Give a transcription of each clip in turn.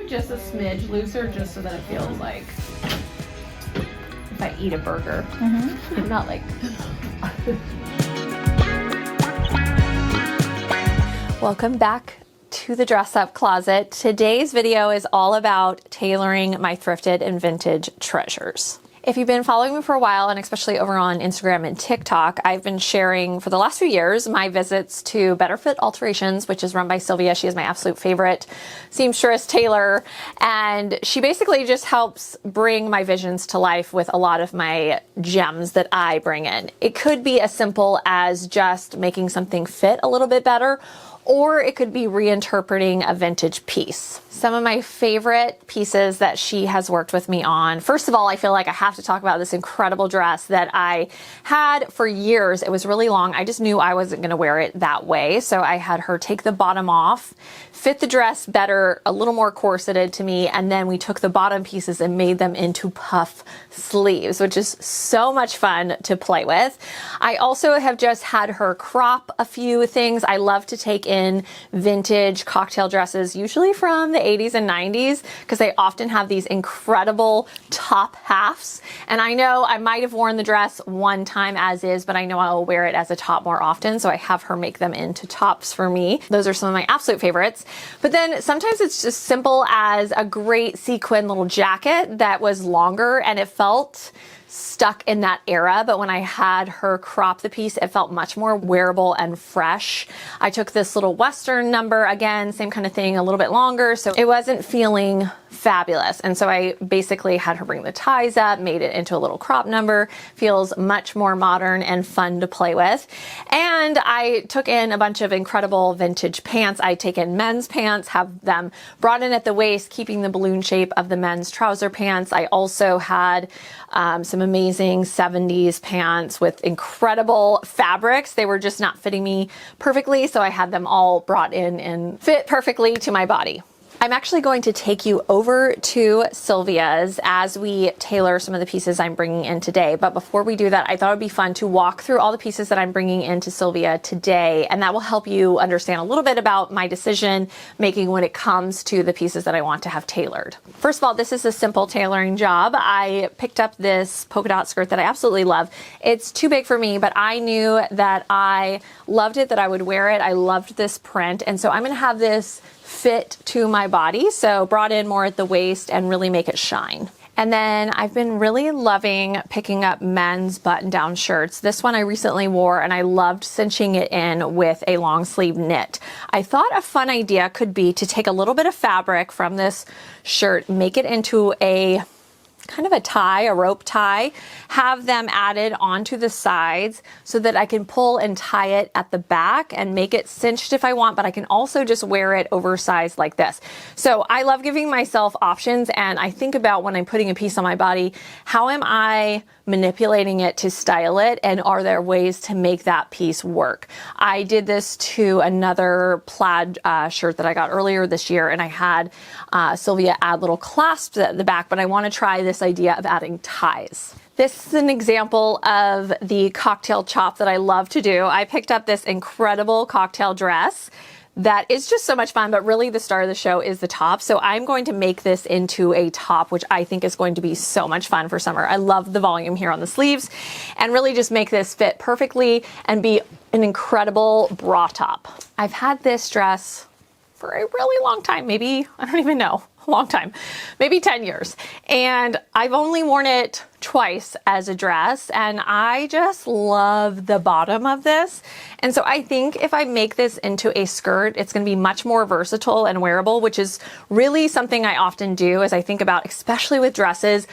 Just a smidge looser, just so that it feels like if I eat a burger. I'm not like... Welcome back to the Dress Up Closet. Today's video is all about tailoring my thrifted and vintage treasures. If you've been following me for a while, and especially over on Instagram and TikTok, I've been sharing for the last few years my visits to Fit Alterations, which is run by Sylvia. She is my absolute favorite seamstress tailor, and she basically just helps bring my visions to life with a lot of my gems that I bring in. It could be as simple as just making something fit a little bit better, or it could be reinterpreting a vintage piece. Some of my favorite pieces that she has worked with me on. First of all, I feel like I have to talk about this incredible dress that I had for years. It was really long. I just knew I wasn't gonna wear it that way. So I had her take the bottom off, fit the dress better, a little more corseted to me, and then we took the bottom pieces and made them into puff sleeves, which is so much fun to play with. I also have just had her crop a few things. I love to take in vintage cocktail dresses, usually from the 80s and 90s, because they often have these incredible top halves. And I know I might have worn the dress one time as is, but I know I'll wear it as a top more often. So I have her make them into tops for me. Those are some of my absolute favorites. But then sometimes it's just simple as a great sequin little jacket that was longer and it felt stuck in that era, but when I had her crop the piece, it felt much more wearable and fresh. I took this little Western number, again, same kind of thing, a little bit longer, so it wasn't feeling fabulous. And so I basically had her bring the ties up, made it into a little crop number, feels much more modern and fun to play with. And I took in a bunch of incredible vintage pants. I take in men's pants, have them brought in at the waist, keeping the balloon shape of the men's trouser pants. I also had some amazing 70s pants with incredible fabrics. They were just not fitting me perfectly, so I had them all brought in and fit perfectly to my body. I'm actually going to take you over to Sylvia's as we tailor some of the pieces I'm bringing in today. But before we do that, I thought it'd be fun to walk through all the pieces that I'm bringing into Sylvia today, and that will help you understand a little bit about my decision making when it comes to the pieces that I want to have tailored. First of all, this is a simple tailoring job. I picked up this polka dot skirt that I absolutely love. It's too big for me, but I knew that I loved it, that I would wear it. I loved this print, and so I'm gonna have this fit to my body, so brought in more at the waist and really make it shine. And then I've been really loving picking up men's button-down shirts. This one I recently wore and I loved cinching it in with a long sleeve knit. I thought a fun idea could be to take a little bit of fabric from this shirt, make it into a kind of a tie, a rope tie, have them added onto the sides so that I can pull and tie it at the back and make it cinched if I want, but I can also just wear it oversized like this. So I love giving myself options, and I think about when I'm putting a piece on my body, how am I manipulating it to style it, and are there ways to make that piece work? I did this to another plaid shirt that I got earlier this year, and I had Sylvia add little clasps at the back, but I want to try this idea of adding ties. This is an example of the cocktail chop that I love to do. I picked up this incredible cocktail dress that is just so much fun, but really the star of the show is the top. So I'm going to make this into a top, which I think is going to be so much fun for summer. I love the volume here on the sleeves, and really just make this fit perfectly and be an incredible bra top. I've had this dress for a really long time, maybe, I don't even know, a long time, maybe 10 years. And I've only worn it twice as a dress, and I just love the bottom of this. And so I think if I make this into a skirt, it's gonna be much more versatile and wearable, which is really something I often do as I think about, especially with dresses.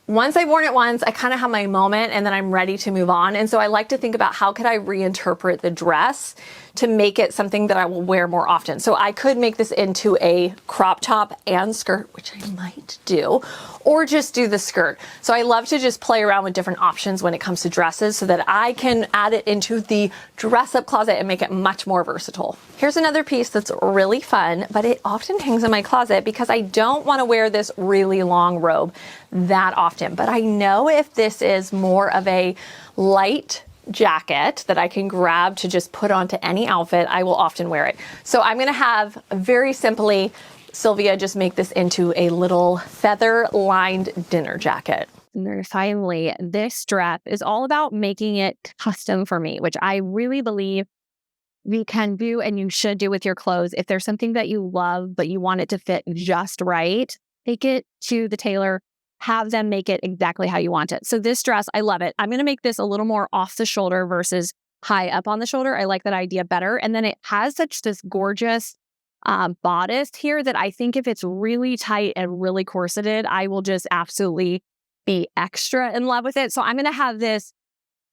Once I've worn it once, I kind of have my moment and then I'm ready to move on. And so I like to think about how could I reinterpret the dress to make it something that I will wear more often. So I could make this into a crop top and skirt, which I might do, or just do the skirt. So I love to just play around with different options when it comes to dresses so that I can add it into the dress up closet and make it much more versatile. Here's another piece that's really fun, but it often hangs in my closet because I don't want to wear this really long robe that often. But I know if this is more of a light jacket that I can grab to just put onto any outfit, I will often wear it. So I'm gonna have very simply Sylvia just make this into a little feather-lined dinner jacket. And then finally, this dress is all about making it custom for me, which I really believe we can do and you should do with your clothes. If there's something that you love, but you want it to fit just right, take it to the tailor, have them make it exactly how you want it. So this dress, I love it. I'm going to make this a little more off the shoulder versus high up on the shoulder. I like that idea better. And then it has such this gorgeous bodice here that I think if it's really tight and really corseted, I will just absolutely be extra in love with it. So I'm going to have this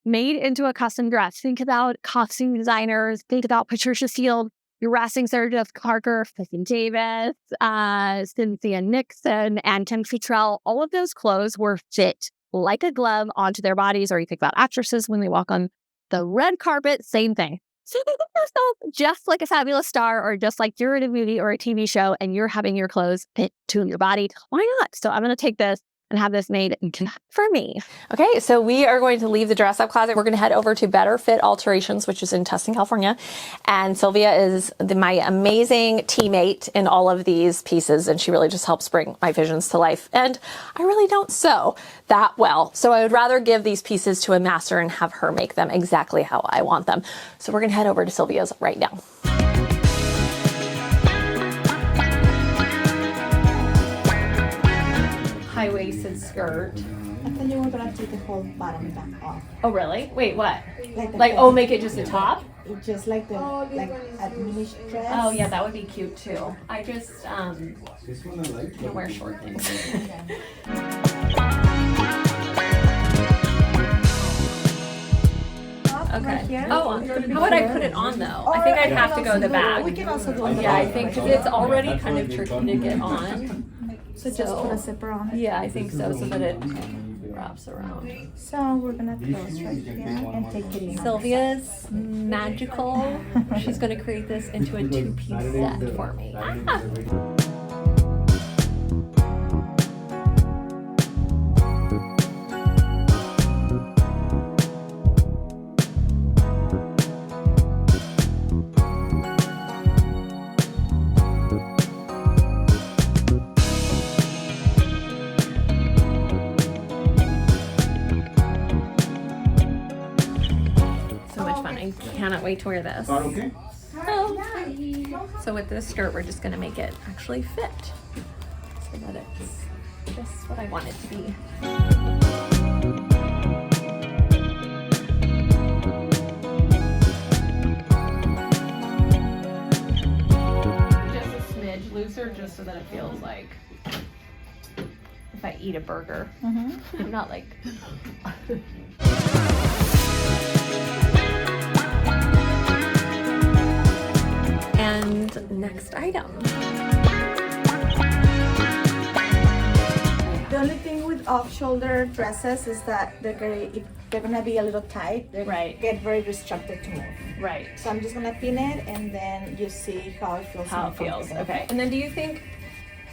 made into a custom dress. Think about costume designers. Think about Patricia Field, Racing Sarah Jessica Parker, Stephen Davis, Cynthia Nixon, and Kim Cattrall. All of those clothes were fit like a glove onto their bodies. Or you think about actresses when they walk on the red carpet, same thing. So think of yourself just like a fabulous star, or just like you're in a movie or a TV show and you're having your clothes fit to your body. Why not? So I'm going to take this and have this made for me. Okay, so we are going to leave the dress up closet. We're going to head over to Better Fit Alterations, which is in Tustin, California. And Sylvia is my amazing teammate in all of these pieces, and she really just helps bring my visions to life. And I really don't sew that well, so I would rather give these pieces to a master and have her make them exactly how I want them. So we're going to head over to Sylvia's right now. High-waisted skirt. I thought you were gonna take the whole bottom back off. Oh really? Wait, what? Like oh, make it just a top? Just like the a mini dress. Oh yeah, that would be cute too. I just gonna wear short things. Okay. Right, Oh, how would I put it on though? I think I'd have to go the back. We can also go in the Yeah, I back. think because it's already kind of tricky to get on. So just put a zipper on it. Yeah, I think so that it wraps around. So we're gonna close right here and take it in. Sylvia's magical. She's going to create this into a two-piece set for me. Ah. I cannot wait to wear this. Okay. So with this skirt, we're just going to make it actually fit so that it's just what I want it to be. Just a smidge looser, just so that it feels like if I eat a burger. I'm not like... And next item. The only thing with off-shoulder dresses is that if they're gonna be a little tight, they get very restricted to move. Right. So I'm just gonna pin it, and then you see how it feels. How it feels. Okay. And then do you think,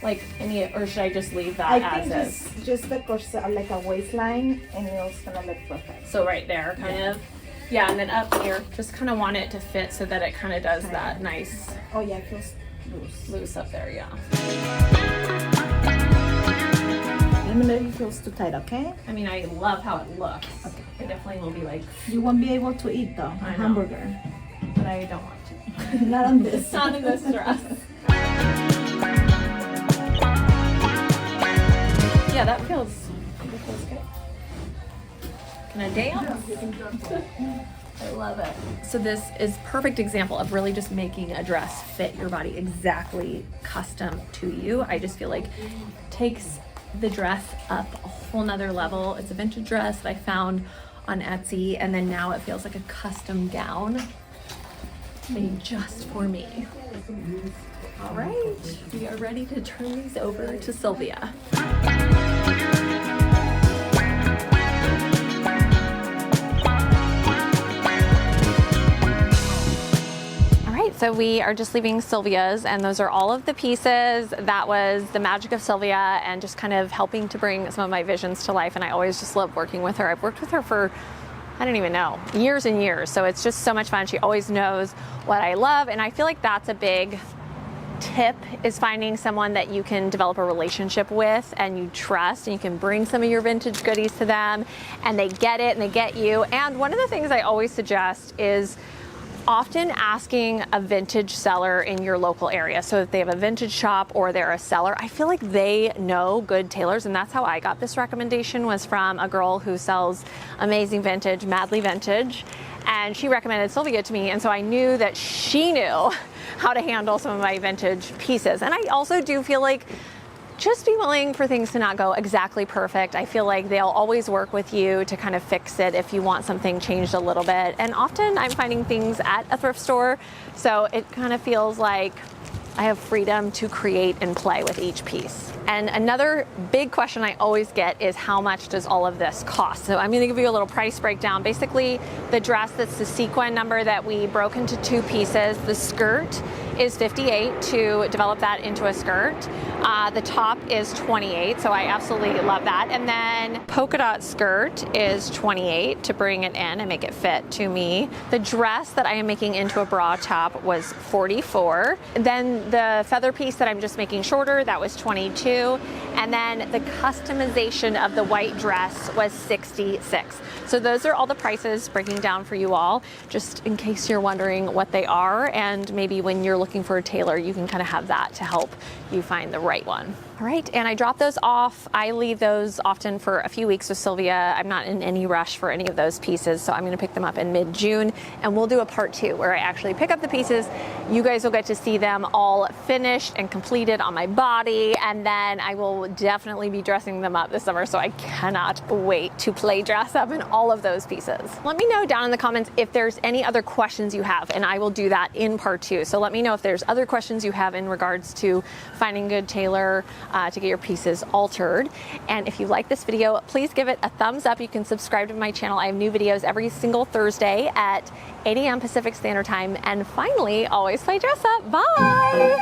like or should I just leave that I as think is? just the corset, like a waistline, and it's gonna look perfect. So right there, kind of. Yeah, and then up here, just kind of want it to fit so that it kind of does that nice. Oh yeah, it feels loose up there. Yeah. Let me know if it feels too tight, okay? I mean, I love how it looks. Okay. It definitely will be like. You won't be able to eat though a hamburger, but I don't want to. Not on this. Not in this dress. Yeah, that feels good. Can I dance? I love it. So this is perfect example of really just making a dress fit your body exactly custom to you. I just feel like it takes the dress up a whole nother level. It's a vintage dress that I found on Etsy, and then now it feels like a custom gown made just for me. All right, we are ready to turn these over to Sylvia. So we are just leaving Sylvia's, and those are all of the pieces. That was the magic of Sylvia and just kind of helping to bring some of my visions to life. And I always just love working with her. I've worked with her for, I don't even know, years and years. So it's just so much fun. She always knows what I love. And I feel like that's a big tip is finding someone that you can develop a relationship with and you trust, and you can bring some of your vintage goodies to them and they get it and they get you. And one of the things I always suggest is often asking a vintage seller in your local area. So if they have a vintage shop or they're a seller, I feel like they know good tailors, and that's how I got this recommendation, was from a girl who sells amazing vintage, Madly Vintage, and she recommended Sylvia to me, and so I knew that she knew how to handle some of my vintage pieces. And I also do feel like just be willing for things to not go exactly perfect. I feel like they'll always work with you to kind of fix it if you want something changed a little bit. And often I'm finding things at a thrift store, so it kind of feels like I have freedom to create and play with each piece. And another big question I always get is, how much does all of this cost? So I'm gonna give you a little price breakdown. Basically, the dress, that's the sequin number that we broke into 2 pieces. The skirt is $58 to develop that into a skirt. The top is $28, so I absolutely love that. And then polka dot skirt is $28 to bring it in and make it fit to me. The dress that I am making into a bra top was $44. Then the feather piece that I'm just making shorter, that was $22. And then the customization of the white dress was $66. So those are all the prices breaking down for you all, just in case you're wondering what they are, and maybe when you're looking for a tailor, you can kind of have that to help you find the right one. All right, and I drop those off. I leave those often for a few weeks with Sylvia. I'm not in any rush for any of those pieces, so I'm gonna pick them up in mid-June, and we'll do a part 2 where I actually pick up the pieces. You guys will get to see them all finished and completed on my body, and then I will definitely be dressing them up this summer, so I cannot wait to play dress up in all of those pieces. Let me know down in the comments if there's any other questions you have, and I will do that in part 2. So let me know if there's other questions you have in regards to finding a good tailor to get your pieces altered. And if you like this video, please give it a thumbs up. You can subscribe to my channel. I have new videos every single Thursday at 8 a.m. Pacific Standard Time. And finally, always play dress up. Bye!